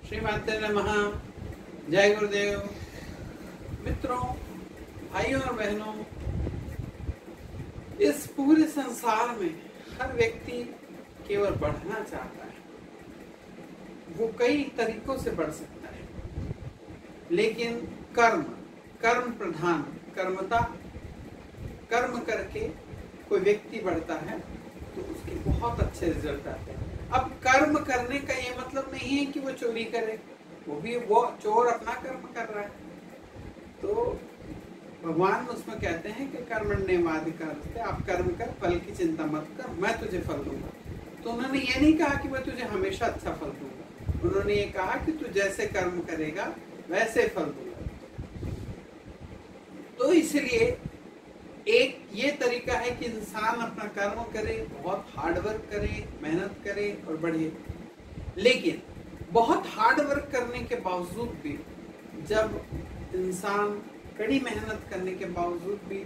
श्रीमाते नमः। जय गुरुदेव। मित्रों, भाइयों और बहनों, इस पूरे संसार में हर व्यक्ति केवल बढ़ना चाहता है। वो कई तरीकों से बढ़ सकता है, लेकिन कर्म प्रधान, कर्म करके कोई व्यक्ति बढ़ता है तो उसके बहुत अच्छे रिजल्ट आते हैं। अब कर्म करने का ये मतलब नहीं है कि वो चोरी करे, वो चोर अपना कर्म कर रहा है। तो भगवान उसमें कहते हैं कि कर्मण्येवाधिकारस्ते, आप कर्म कर, फल की चिंता मत कर, मैं तुझे फल दूंगा। तो उन्होंने ये नहीं कहा कि मैं तुझे हमेशा अच्छा फल दूंगा, उन्होंने ये कहा कि तू जैसे कर्म करेगा वैसे फल दूंगा। तो इसलिए एक ये तरीका है कि इंसान अपना कर्म करे, बहुत हार्ड वर्क करे, मेहनत करे और बढ़े। लेकिन बहुत हार्ड वर्क करने के बावजूद भी, जब इंसान कड़ी मेहनत करने के बावजूद भी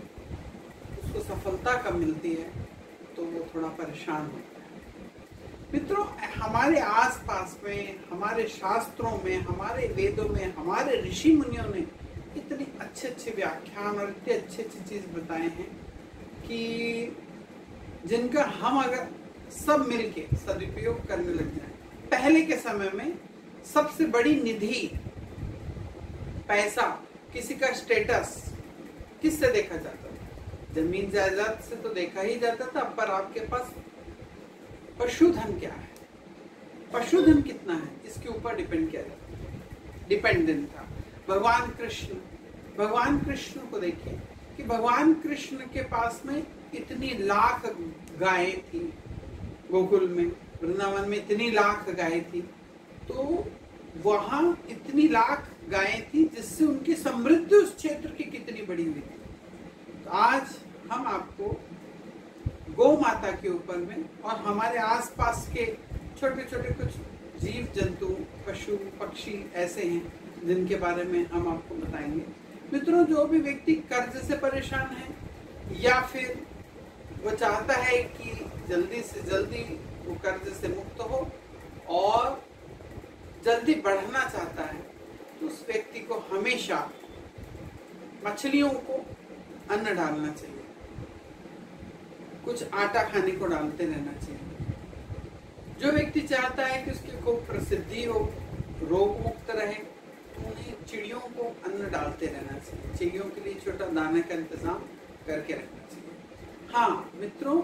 उसको सफलता कम मिलती है तो वो थोड़ा परेशान होता है। मित्रों, हमारे आसपास में, हमारे शास्त्रों में, हमारे वेदों में, हमारे ऋषि मुनियों ने इतने अच्छे अच्छे व्याख्यान और इतने अच्छे अच्छे चीज बताए हैं कि जिनका हम अगर सब मिलके सदुपयोग करने लग जाए। पहले के समय में सबसे बड़ी निधि, पैसा, किसी का स्टेटस किससे देखा जाता था? जमीन जायदाद से तो देखा ही जाता था। पर आपके पास पशुधन क्या है, पशुधन कितना है, इसके ऊपर डिपेंडेंट था। भगवान कृष्ण को देखिए कि भगवान कृष्ण के पास में इतनी लाख गायें थी, गोकुल में, वृंदावन में इतनी लाख गायें थी। तो वहां इतनी लाख गायें थी जिससे उनकी समृद्धि उस क्षेत्र की कितनी बड़ी हुई थी। तो आज हम आपको गौ माता के ऊपर में और हमारे आसपास के छोटे छोटे कुछ जीव जंतु, पशु पक्षी ऐसे हैं जिनके बारे में हम आपको बताएंगे। मित्रों, जो भी व्यक्ति कर्ज से परेशान है या फिर वो चाहता है कि जल्दी से जल्दी वो कर्ज से मुक्त हो और जल्दी बढ़ना चाहता है, तो उस व्यक्ति को हमेशा मछलियों को अन्न डालना चाहिए, कुछ आटा खाने को डालते रहना चाहिए। जो व्यक्ति चाहता है कि उसकी खूब प्रसिद्धि हो, रोग मुक्त रहे, तो उन्हें चिड़ियों को अन्न डालते रहना चाहिए। चिड़ियों के लिए छोटा दाने का इंतजाम करके रखना चाहिए। हाँ मित्रों,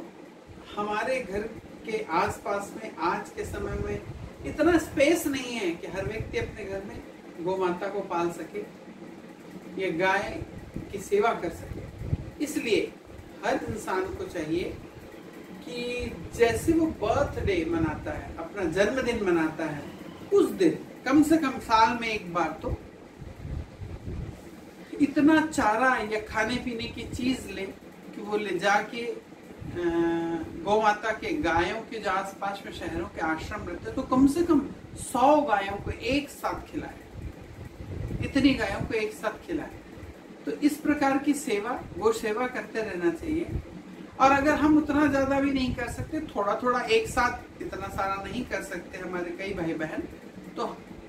हमारे घर के आसपास में आज के समय में इतना स्पेस नहीं है कि हर व्यक्ति अपने घर में गौ माता को पाल सके या गाय की सेवा कर सके। इसलिए हर इंसान को चाहिए कि जैसे वो बर्थडे मनाता है, अपना जन्मदिन मनाता है, उस दिन कम से कम साल में एक बार तो इतना चारा या खाने पीने की चीज ले कि वो ले जाके गौ माता के गायों के जो आसपास में शहरों के आश्रम रहते हैं तो कम से कम 100 गायों को एक साथ खिलाए, इतनी गायों को एक साथ खिलाए। तो इस प्रकार की सेवा, गौ सेवा करते रहना चाहिए। और अगर हम उतना ज्यादा भी नहीं कर सकते, थोड़ा थोड़ा एक साथ, इतना सारा नहीं कर सकते हमारे कई भाई बहन,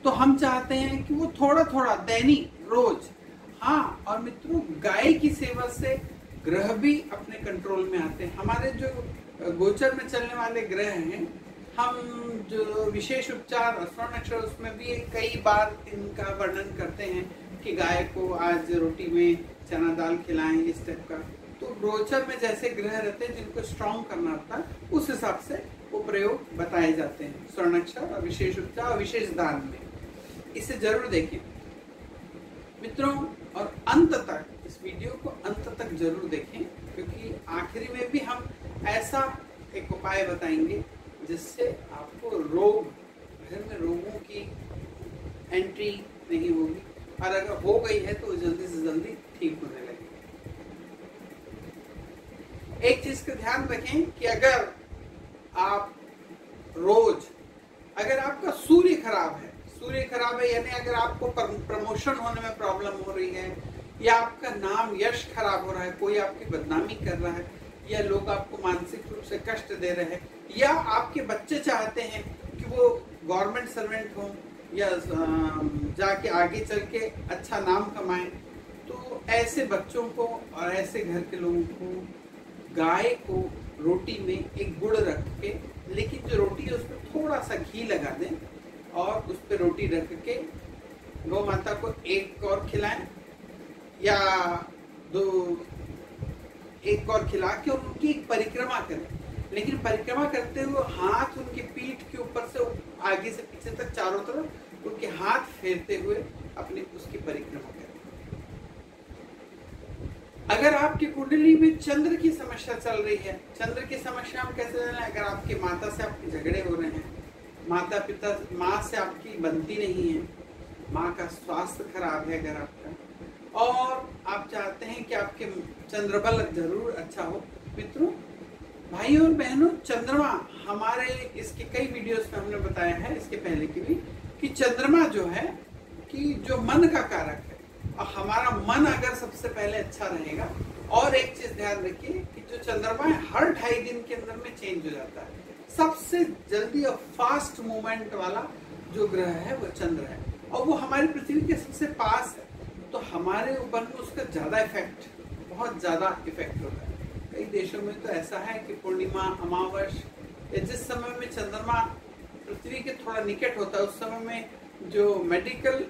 तो हम चाहते हैं कि वो थोड़ा थोड़ा दैनिक, रोज। हाँ, और मित्रों, गाय की सेवा से ग्रह भी अपने कंट्रोल में आते हैं। हमारे जो गोचर में चलने वाले ग्रह हैं, हम जो विशेष उपचार स्वर्ण अक्षर, उसमें भी कई बार इनका वर्णन करते हैं कि गाय को आज रोटी में चना दाल खिलाएं, इस टाइप का। तो गोचर में जैसे ग्रह रहते हैं जिनको स्ट्रॉन्ग करना होता है, उस हिसाब से वो प्रयोग बताए जाते हैं स्वर्ण अक्षर और विशेष उपचार और विशेष दान में। इसे जरूर देखें मित्रों, और अंत तक इस वीडियो को अंत तक जरूर देखें, क्योंकि आखिरी में भी हम ऐसा एक उपाय बताएंगे जिससे आपको घर में रोगों की एंट्री नहीं होगी, और अगर हो गई है तो जल्दी से जल्दी ठीक होने लगेगी। एक चीज का ध्यान रखें कि अगर आप रोज, अगर आपका सूर्य खराब है यानी अगर आपको प्रमोशन होने में प्रॉब्लम हो रही है, या आपका नाम यश खराब हो रहा है, कोई आपकी बदनामी कर रहा है, या लोग आपको मानसिक रूप से कष्ट दे रहे हैं, या आपके बच्चे चाहते हैं कि वो गवर्नमेंट सर्वेंट हो या जाके आगे चल के अच्छा नाम कमाएं। तो ऐसे बच्चों को और ऐसे घर के लोगों को गाय को रोटी में एक गुड़ रख के, लेकिन जो रोटी है उस पर थोड़ा सा घी लगा दें और उस पर रोटी रख के गौ माता को एक और खिलाएं या एक और खिला के उनकी एक परिक्रमा करें। लेकिन परिक्रमा करते हुए हाथ उनके पीठ के ऊपर से आगे से पीछे तक चारों तरफ उनके हाथ फेरते हुए अपनी उसकी परिक्रमा करें। अगर आपकी कुंडली में चंद्र की समस्या चल रही है, चंद्र की समस्या हम कैसे जानें? अगर आपके माता से आपके झगड़े हो रहे हैं, माता पिता माँ से आपकी बनती नहीं है, माँ का स्वास्थ्य खराब है अगर आपका, और आप चाहते हैं कि आपके चंद्रबल जरूर अच्छा हो। मित्रों, भाइयों और बहनों, चंद्रमा हमारे इसके कई वीडियोस में हमने बताया है, इसके पहले की भी, कि चंद्रमा जो है कि जो मन का कारक है, और हमारा मन अगर सबसे पहले अच्छा रहेगा। और एक चीज ध्यान रखिए कि जो चंद्रमा है हर 2.5 दिन के अंदर में चेंज हो जाता है। सबसे जल्दी और फास्ट मूवमेंट वाला जो ग्रह है वो चंद्र है, और वो हमारी पृथ्वी के सबसे पास है। तो हमारे ऊपर में उसका ज्यादा इफेक्ट, बहुत ज्यादा इफेक्ट होता है। कई देशों में तो ऐसा है कि पूर्णिमा, अमावस या जिस समय में चंद्रमा पृथ्वी के थोड़ा निकट होता है, उस समय में जो मेडिकल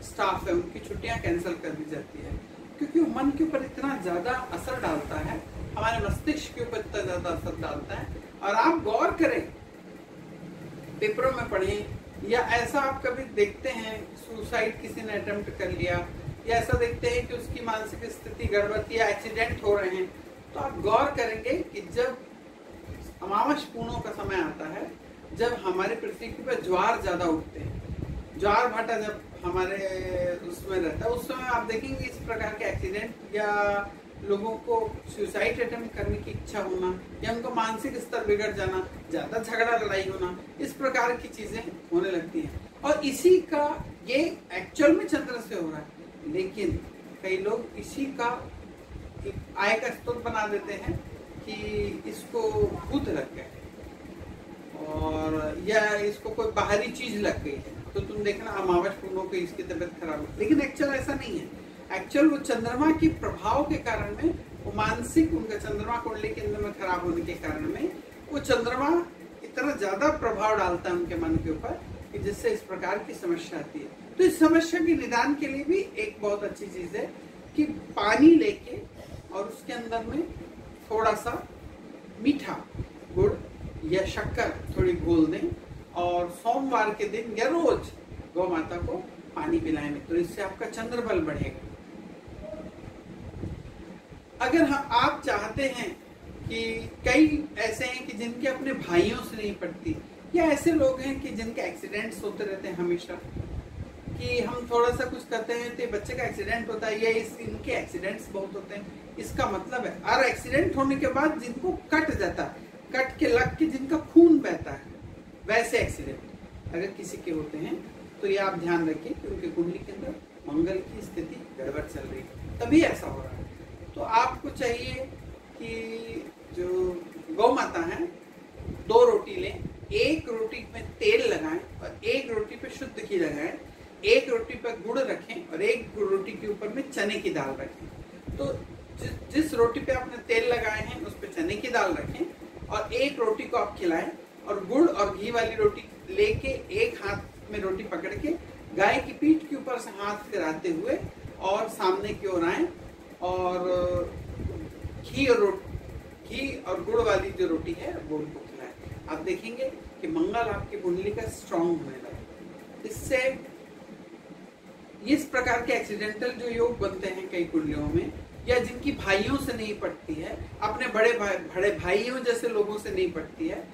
स्टाफ है उनकी छुट्टियां कैंसिल कर दी जाती है, क्योंकि वो मन के ऊपर इतना ज्यादा असर डालता है, हमारे मस्तिष्क के ऊपर इतना ज्यादा असर डालता है। और आप गौर करें, पेपरों में पढ़ें, या ऐसा आप कभी देखते हैं सुसाइड किसी ने अटेम्प्ट कर लिया, या ऐसा देखते हैं कि उसकी मानसिक स्थिति गड़बड़ या एक्सीडेंट हो रहे हैं, तो आप गौर करेंगे कि जब अमावस पूर्णों का समय आता है, जब हमारे पृथ्वी के ऊपर ज्वार ज्यादा उठते हैं, ज्वार भाटा जब हमारे उसमें रहता है, उस समय आप देखेंगे इस प्रकार के एक्सीडेंट या लोगों को सुसाइड अटेम्प्ट करने की इच्छा होना, या उनका मानसिक स्तर बिगड़ जाना, ज्यादा झगड़ा लड़ाई होना, इस प्रकार की चीजें होने लगती हैं। और इसी का ये एक्चुअल में चंद्र से हो रहा है, लेकिन कई लोग इसी का आय का स्रोत बना देते हैं कि इसको भूत लग गए और या इसको कोई बाहरी चीज लग गई है, तो तुम देखना अमावस पूर्णों को इसकी तबीयत खराब हो। लेकिन एक्चुअल ऐसा नहीं है। एक्चुअल वो चंद्रमा के प्रभाव के कारण में, वो मानसिक उनका चंद्रमा कुंडली के अंदर में खराब होने के कारण में वो चंद्रमा इतना ज्यादा प्रभाव डालता है उनके मन के ऊपर कि जिससे इस प्रकार की समस्या आती है। तो इस समस्या के निदान के लिए भी एक बहुत अच्छी चीज है कि पानी लेके और उसके अंदर में थोड़ा सा मीठा गुड़ या शक्कर थोड़ी घोल दें, और सोमवार के दिन या रोज गौ माता को पानी पिलाएं। तो इससे आपका चंद्रबल बढ़ेगा। अगर आप चाहते हैं कि कई ऐसे हैं कि जिनके अपने भाइयों से नहीं पड़ती, या ऐसे लोग हैं कि जिनके एक्सीडेंट्स होते रहते हैं हमेशा, कि हम थोड़ा सा कुछ करते हैं तो बच्चे का एक्सीडेंट होता है, या इनके एक्सीडेंट्स बहुत होते हैं, इसका मतलब है और एक्सीडेंट होने के बाद जिनको कट जाता है, कट के लग के जिनका खून बहता है, वैसे एक्सीडेंट अगर किसी के होते हैं तो ये आप ध्यान रखिए कि उनके कुंडली के अंदर मंगल की स्थिति गड़बड़ चल रही है, तभी ऐसा हो रहा है। तो आपको चाहिए कि जो गौ माता है, 2 रोटी लें, एक रोटी में तेल लगाएं और एक रोटी पे शुद्ध घी लगाएं, एक रोटी पर गुड़ रखें और एक रोटी के ऊपर में चने की दाल रखें। तो जिस रोटी पे आपने तेल लगाए हैं उस पर चने की दाल रखें, और एक रोटी को आप खिलाएं, और गुड़ और घी वाली रोटी लेके एक हाथ में रोटी पकड़ के गाय की पीठ के ऊपर से हाथ फिराते हुए और सामने की ओर आए, और घी और गुड़ वाली जो रोटी है वो उनको खिलाएं। आप देखेंगे कि मंगल आपकी कुंडली का स्ट्रॉन्ग होने लगे। इससे इस प्रकार के एक्सीडेंटल जो योग बनते हैं कई कुंडलियों में, या जिनकी भाइयों से नहीं पड़ती है, अपने बड़े भाइयों जैसे लोगों से नहीं पड़ती है,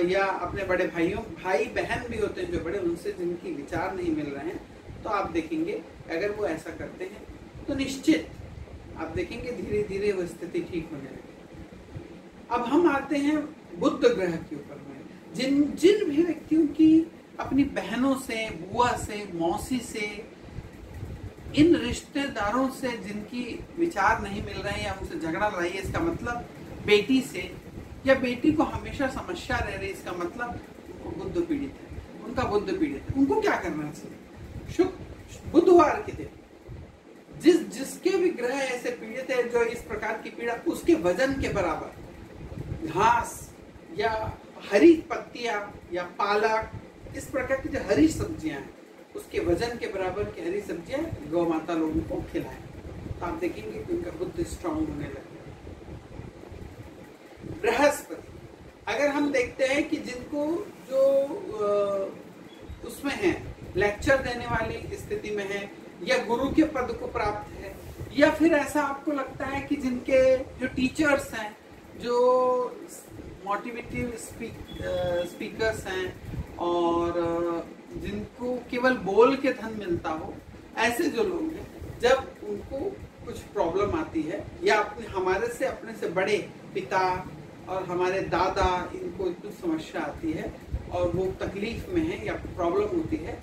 या अपने बड़े भाई बहन भी होते हैं जो बड़े, उनसे जिनकी विचार नहीं मिल रहे हैं, तो आप देखेंगे अगर वो ऐसा करते हैं तो निश्चित आप देखेंगे धीरे धीरे वो स्थिति ठीक होने लगी। अब हम आते हैं बुध ग्रह के ऊपर में। जिन भी व्यक्तियों की अपनी बहनों से, बुआ से, मौसी से, इन रिश्तेदारों से जिनकी विचार नहीं मिल रहे हैं या उनसे झगड़ा लड़ाई है, इसका मतलब बेटी से, या बेटी को हमेशा समस्या रह रही है, इसका मतलब बुध पीड़ित है। उनका बुध पीड़ित है, उनको क्या करना चाहिए? शुक्र बुधवार के दिन जिसके भी ग्रह ऐसे पीड़ित है जो इस प्रकार की पीड़ा, उसके वजन के बराबर घास या हरी पत्तियां या पालक, इस प्रकार की जो हरी सब्जियां हैं उसके वजन के बराबर की हरी सब्जियां गौ माता लोगों को खिलाएं, तो आप देखेंगे कि उनका बुद्ध स्ट्रांग होने लगेगा। बृहस्पति, अगर हम देखते हैं कि जिनको जो उसमें है, लेक्चर देने वाली स्थिति में है या गुरु के पद को प्राप्त है, या फिर ऐसा आपको लगता है कि जिनके जो टीचर्स हैं, जो मोटिवेटिव स्पीकर्स हैं और जिनको केवल बोल के धन मिलता हो, ऐसे जो लोग हैं, जब उनको कुछ प्रॉब्लम आती है या अपने से बड़े पिता और हमारे दादा, इनको कुछ समस्या आती है और वो तकलीफ में है या प्रॉब्लम होती है,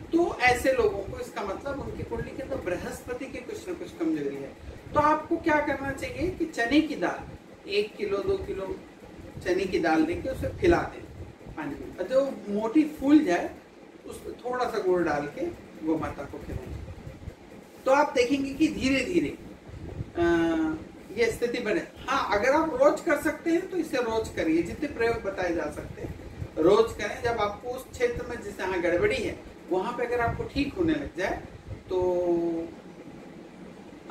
तो ऐसे लोगों को इसका मतलब उनकी कुंडली के अंदर बृहस्पति की कुछ न कुछ कमजोरी है। तो आपको क्या करना चाहिए कि चने की दाल 1 किलो 2 किलो चने की दाल लेके उसे फैला दें पानी में, और जो मोटी फूल जाए उसमें थोड़ा सा गुड़ डाल के गौ माता को खिलाएं, तो आप देखेंगे कि धीरे धीरे ये स्थिति बने। हाँ, अगर आप रोज कर सकते हैं तो इसे रोज करिए, जितने प्रयोग बताए जा सकते हैं रोज करें। जब आपको उस क्षेत्र में जिस यहाँ गड़बड़ी है वहां पे अगर आपको ठीक होने लग जाए तो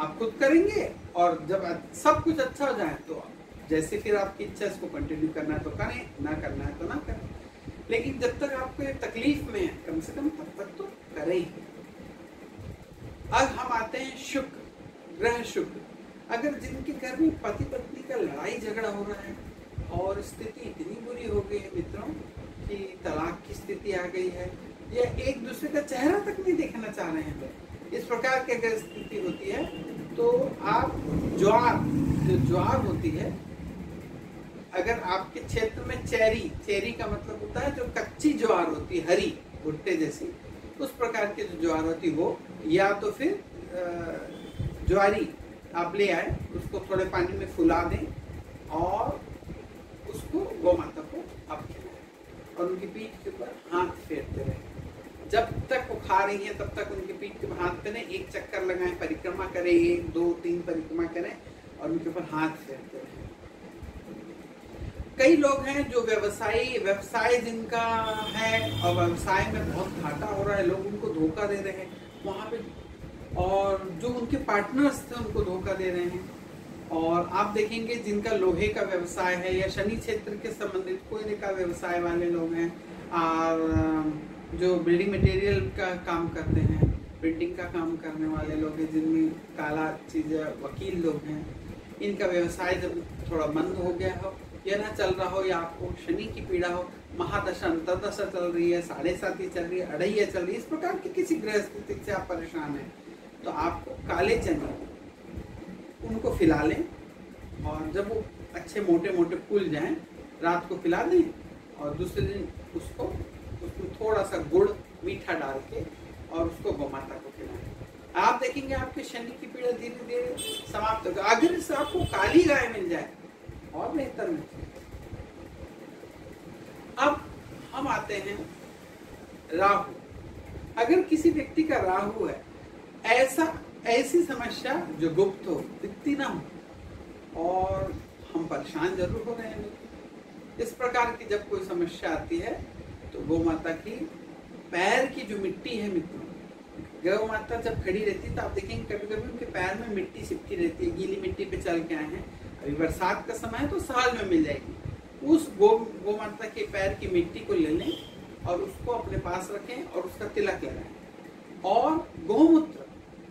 आप खुद करेंगे, और जब सब कुछ अच्छा हो जाए तो जैसे फिर आपकी इच्छा, इसको कंटिन्यू करना है तो करें, ना करना है तो ना करें, लेकिन जब तक आपको तकलीफ में है कम से कम तब तक तो करें। अब हम आते हैं शुक्र, ग्रह शुक्र। अगर जिनके घर में पति पत्नी का लड़ाई झगड़ा हो रहा है और स्थिति इतनी बुरी हो गई है मित्रों कि तलाक की स्थिति आ गई है, या एक दूसरे का चेहरा तक नहीं देखना चाह रहे हैं, इस प्रकार की अगर स्थिति होती है तो आप ज्वार होती है, अगर आपके क्षेत्र में चेरी का मतलब होता है जो कच्ची ज्वार होती है, हरी भुट्टे जैसी, उस प्रकार की जो ज्वार होती हो, या तो फिर ज्वारी आप ले आए, उसको थोड़े पानी में फुला दें और उसको गौ माता को आप खिलाएं और उनकी पीठ के ऊपर हाथ फेरते रहें। जब तक वो खा रही है तब तक उनकी पीठ के ऊपर हाथ फेरें, 1 चक्कर लगाएं, परिक्रमा करें, 1 2 3 परिक्रमा करें और उनके ऊपर हाथ फेरते रहें। कई लोग हैं जो व्यवसाय जिनका है और व्यवसाय में बहुत घाटा हो रहा है, लोग उनको धोखा दे रहे हैं वहां पे, और जो उनके पार्टनर्स थे उनको धोखा दे रहे हैं। और आप देखेंगे जिनका लोहे का व्यवसाय है या शनि क्षेत्र के संबंधित कोयले का व्यवसाय वाले लोग हैं, और जो बिल्डिंग मटेरियल का काम करते हैं, प्रिंटिंग का काम करने वाले लोग हैं, जिनमें काला चीज़, वकील लोग हैं, इनका व्यवसाय जब थोड़ा मंद हो गया हो या ना चल रहा हो, या आपको शनि की पीड़ा हो, महादशा अंतरदशा चल रही है, 7.5 चल रही है, 2.5 चल रही है, इस प्रकार की किसी ग्रह स्थिति से आप परेशान हैं, तो आपको काले चने उनको खिला लें, और जब वो अच्छे मोटे मोटे फूल जाएं रात को खिला दें, और दूसरे दिन उसमें थोड़ा सा गुड़ मीठा डाल के और उसको गौ माता को खिलाएं। आप देखेंगे आपके शनि की पीड़ा धीरे धीरे समाप्त होगा। अगर इससे आपको काली गाय मिल जाए और बेहतर में। अब हम आते हैं राहु। अगर किसी व्यक्ति का राहु है, ऐसी समस्या जो गुप्त हो, दिखती ना हो, और हम परेशान जरूर हो रहे हैं, इस प्रकार की जब कोई समस्या आती है तो गौ माता की पैर की जो मिट्टी है मित्रों, गौ माता जब खड़ी रहती है तो आप देखेंगे कभी कभी उनके पैर में मिट्टी चिपकी रहती है, गीली मिट्टी पे चल के आए हैं, अभी बरसात का समय है तो साल में मिल जाएगी। उस गौ माता के पैर की मिट्टी को ले लें और उसको अपने पास रखें और उसका तिलक लगाएं, और गौमूत्र,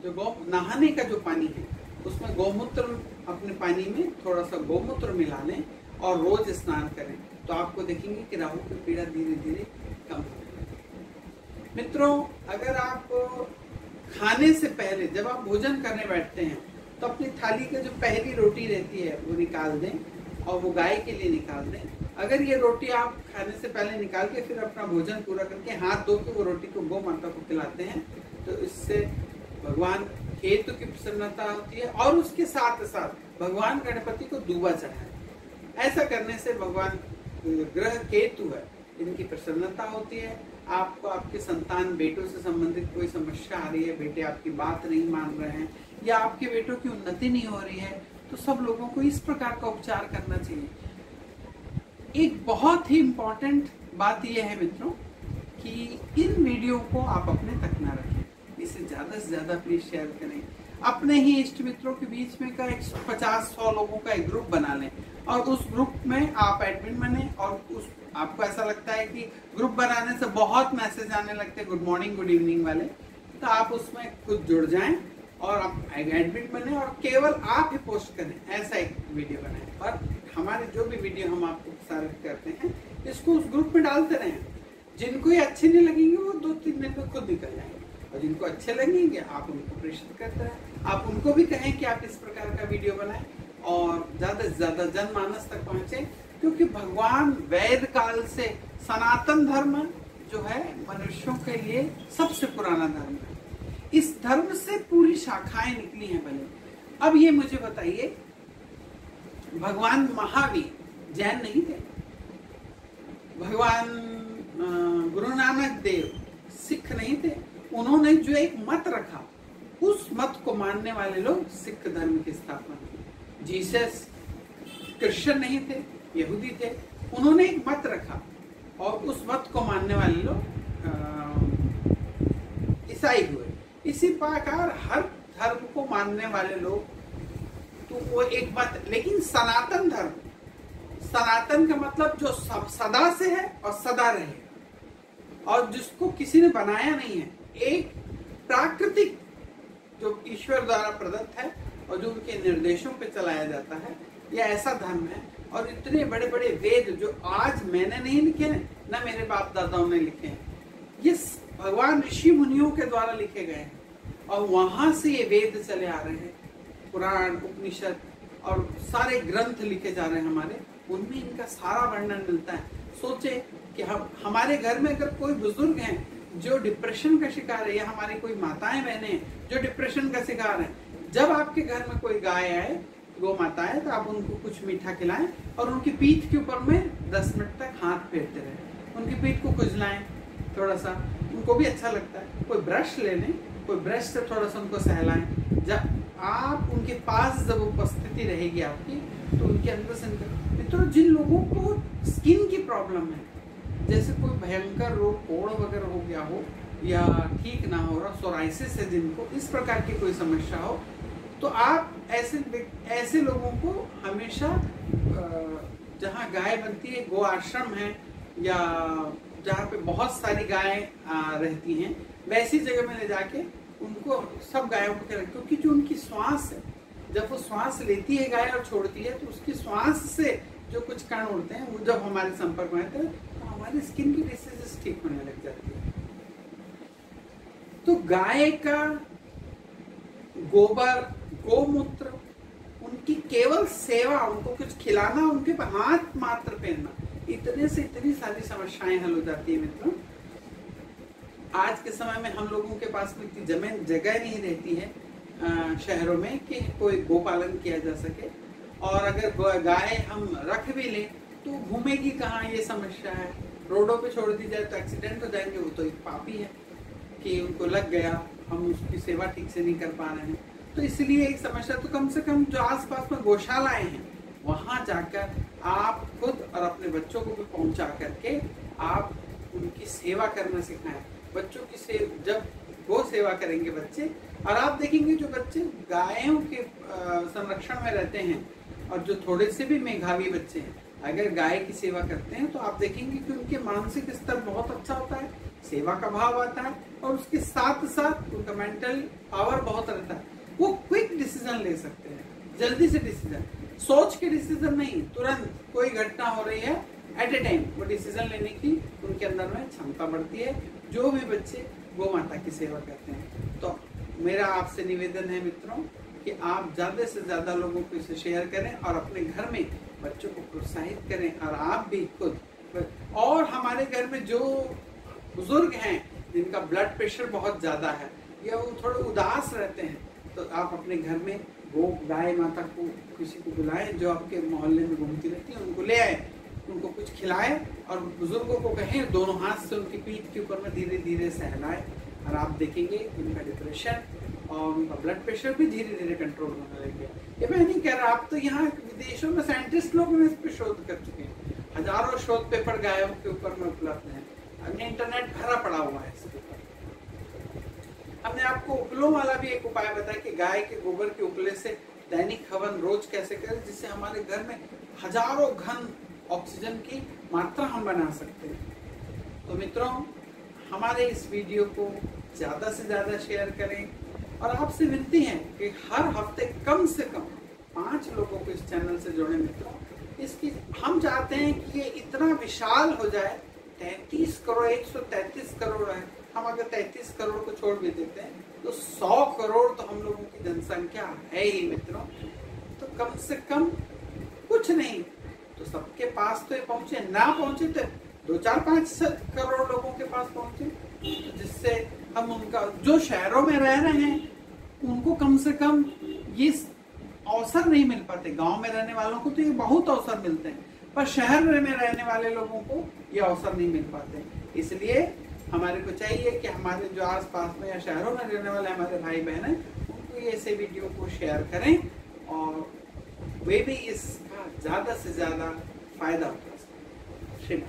जो नहाने का जो पानी है उसमें गौमूत्र, अपने पानी में थोड़ा सा गौमूत्र मिला लें और रोज स्नान करें, तो आपको देखेंगे कि राहु की पीड़ा धीरे धीरे कम होने लगेगी। मित्रों, अगर आप खाने से पहले जब आप भोजन करने बैठते हैं तो अपनी थाली की जो पहली रोटी रहती है वो निकाल दें और वो गाय के लिए निकाल दें। अगर ये रोटी आप खाने से पहले निकाल के फिर अपना भोजन पूरा करके हाथ धो के वो रोटी को गौ माता को खिलाते हैं, तो इससे भगवान केतु की प्रसन्नता होती है, और उसके साथ साथ भगवान गणपति को दूबा चढ़ाए। ऐसा करने से भगवान ग्रह केतु है, इनकी प्रसन्नता होती है आपको आपके संतान बेटों से संबंधित कोई समस्या आ रही है, बेटे आपकी बात नहीं मान रहे हैं या आपके बेटों की उन्नति नहीं हो रही है, तो सब लोगों को इस प्रकार का उपचार करना चाहिए। एक बहुत ही इम्पोर्टेंट बात यह है मित्रों कि इन वीडियो को आप अपने तक ना रखें, इसे ज्यादा से ज्यादा प्लीज शेयर करें। अपने ही इष्ट मित्रों के बीच में का 150-100 लोगों का एक ग्रुप बना लें और उस ग्रुप में आप एडमिन बने और उस आपको ऐसा लगता है कि ग्रुप बनाने से बहुत मैसेज आने लगते हैं गुड मॉर्निंग गुड इवनिंग वाले, तो आप उसमें खुद जुड़ जाएं और आप एडमिन बने और केवल आप ही पोस्ट करें, ऐसा एक वीडियो बनाएं और हमारे जो भी वीडियो हम आपको प्रसारित करते हैं इसको उस ग्रुप में डालते रहें। जिनको ये अच्छे नहीं लगेंगे वो 2-3 दिन में खुद निकल जाएंगे और जिनको अच्छे लगेंगे आप उनको प्रेषित करते रहें। आप उनको भी कहें कि आप इस प्रकार का वीडियो बनाएं और ज्यादा से ज्यादा जनमानस तक पहुंचे, क्योंकि भगवान वैद काल से सनातन धर्म जो है मनुष्यों के लिए सबसे पुराना धर्म है। इस धर्म से पूरी शाखाएं निकली हैं भले। अब ये मुझे बताइए, भगवान महावीर जैन नहीं थे, भगवान गुरु नानक देव सिख नहीं थे, उन्होंने जो एक मत रखा उस मत को मानने वाले लोग सिख धर्म की स्थापना की। जीसस क्रिश्चियन नहीं थे, यहूदी थे, उन्होंने एक मत रखा और उस मत को मानने वाले लोग ईसाई हुए। इसी प्रकार हर धर्म को मानने वाले लोग तो वो एक मत, लेकिन सनातन धर्म, सनातन का मतलब जो सदा से है और सदा रहेगा और जिसको किसी ने बनाया नहीं है, एक प्राकृतिक जो ईश्वर द्वारा प्रदत्त है और जो उनके निर्देशों पे चलाया जाता है, यह ऐसा धर्म है। और इतने बड़े बड़े वेद जो आज मैंने नहीं लिखे हैं, ना मेरे बाप दादाओं ने लिखे हैं, ये भगवान ऋषि मुनियों के द्वारा लिखे गए हैं और वहां से ये वेद चले आ रहे हैं। पुराण उपनिषद और सारे ग्रंथ लिखे जा रहे हैं हमारे, उनमें इनका सारा वर्णन मिलता है। सोचे कि हम हमारे घर में अगर कोई बुजुर्ग हैं जो डिप्रेशन का शिकार है या हमारी कोई माताएं बहनें हैं जो डिप्रेशन का शिकार हैं, जब आपके घर में कोई गाय आए, गौ माता है, तो आप उनको कुछ मीठा खिलाएं और उनकी पीठ के ऊपर में 10 मिनट तक हाथ फेरते रहें, उनकी पीठ को खुजलाएं थोड़ा सा, उनको भी अच्छा लगता है। कोई ब्रश ले लें, कोई ब्रश से थोड़ा सा उनको सहलाएं। जब आप उनके पास जब उपस्थिति रहेगी आपकी, तो उनके अंदर से मित्रों, जिन लोगों को स्किन की प्रॉब्लम है, जैसे कोई भयंकर रोग कोढ़ वगैरह हो गया हो या ठीक ना हो रहा, सोराइसिस है जिनको, इस प्रकार की कोई समस्या हो, तो आप ऐसे लोगों को हमेशा जहाँ गाय बनती है, गो आश्रम है या जहाँ पे बहुत सारी गायें रहती हैं, वैसी जगह में ले जाके उनको सब गायों को करें, क्योंकि जो उनकी श्वास है, जब वो श्वास लेती है गाय और छोड़ती है, तो उसकी श्वास से जो कुछ कण उड़ते हैं वो जब हमारे संपर्क में आते हैं तो हमारी स्किन की डिसीजेस ठीक होने लग जाती है। तो गाय का गोबर, गोमूत्र, उनकी केवल सेवा, उनको कुछ खिलाना, उनके हाथ मात्र पहनना, इतने से इतनी सारी समस्याएं हल हो जाती है मित्रों। आज के समय में हम लोगों के पास में इतनी जगह नहीं रहती है शहरों में कि कोई गोपालन किया जा सके, और अगर गाय हम रख भी लें तो घूमेगी कहाँ, ये समस्या है। रोडों पे छोड़ दी जाए तो एक्सीडेंट हो जाएंगे, वो तो एक पापी है कि उनको लग गया, हम उसकी सेवा ठीक से नहीं कर पा रहे हैं। तो इसलिए एक समस्या, तो कम से कम जो आसपास में गौशालाएं हैं वहां जाकर आप खुद और अपने बच्चों को भी पहुंचा करके आप उनकी सेवा करना सिखाएं। बच्चों की जब गो सेवा करेंगे बच्चे, और आप देखेंगे जो बच्चे गायों के संरक्षण में रहते हैं और जो थोड़े से भी मेधावी बच्चे हैं, अगर गाय की सेवा करते हैं तो आप देखेंगे कि उनके मानसिक स्तर बहुत अच्छा होता है, सेवा का भाव आता है और उसके साथ साथ उनका मेंटल पावर बहुत रहता है। वो क्विक डिसीजन ले सकते हैं, जल्दी से डिसीजन, सोच के डिसीजन नहीं, तुरंत कोई घटना हो रही है एट ए टाइम वो डिसीजन लेने की उनके अंदर में क्षमता बढ़ती है, जो भी बच्चे गौ माता की सेवा करते हैं। तो मेरा आपसे निवेदन है मित्रों कि आप ज्यादा से ज्यादा लोगों को इसे शेयर करें और अपने घर में बच्चों को प्रोत्साहित करें, और आप भी खुद। और हमारे घर में जो बुजुर्ग हैं जिनका ब्लड प्रेशर बहुत ज्यादा है या वो थोड़े उदास रहते हैं, तो आप अपने घर में गो गाय माता को किसी को बुलाएं जो आपके मोहल्ले में घूमती रहती है, उनको ले आए उनको कुछ खिलाए और बुजुर्गों को कहें दोनों हाथ से उनकी पीठ के ऊपर में धीरे धीरे सहलाए, और आप देखेंगे उनका डिप्रेशन और उनका ब्लड प्रेशर भी धीरे धीरे कंट्रोल होने लग गया। ये मैं नहीं कह रहा, आप तो यहाँ विदेशों में साइंटिस्ट लोग इस पर शोध कर चुके हैं, हजारों शोध पेपर गायों के ऊपर में उपलब्ध हैं, हमने इंटरनेट भरा पड़ा हुआ है इसके ऊपर। हमने आपको उपलों वाला भी एक उपाय बताया कि गाय के गोबर के उपले से दैनिक हवन रोज कैसे करें, जिससे हमारे घर में हजारों घन ऑक्सीजन की मात्रा हम बना सकते हैं। तो मित्रों, हमारे इस वीडियो को ज्यादा से ज्यादा शेयर करें, और आपसे विनती है कि हर हफ्ते कम से कम 5 लोगों को इस चैनल से जोड़ें। मित्रों, इसकी हम चाहते हैं कि ये इतना विशाल हो जाए, 33 करोड़ 133 करोड़ है, हम अगर 33 करोड़ को छोड़ भी देते हैं तो 100 करोड़ तो हम लोगों की जनसंख्या है ही मित्रों। तो कम से कम कुछ नहीं तो सबके पास तो ये पहुंचे, ना पहुंचे तो 2-4-5 करोड़ लोगों के पास पहुंचे, तो जिससे हम उनका जो शहरों में रह रहे हैं उनको कम से कम ये अवसर नहीं मिल पाते। गांव में रहने वालों को तो ये बहुत अवसर मिलते हैं, पर शहर में रहने वाले लोगों को ये अवसर नहीं मिल पाते। इसलिए हमारे को चाहिए कि हमारे जो आस पास में या शहरों में रहने वाले हमारे भाई बहन हैं उनको ये ऐसे वीडियो को शेयर करें, और वे भी इसका ज्यादा से ज्यादा फायदा उठा सकें।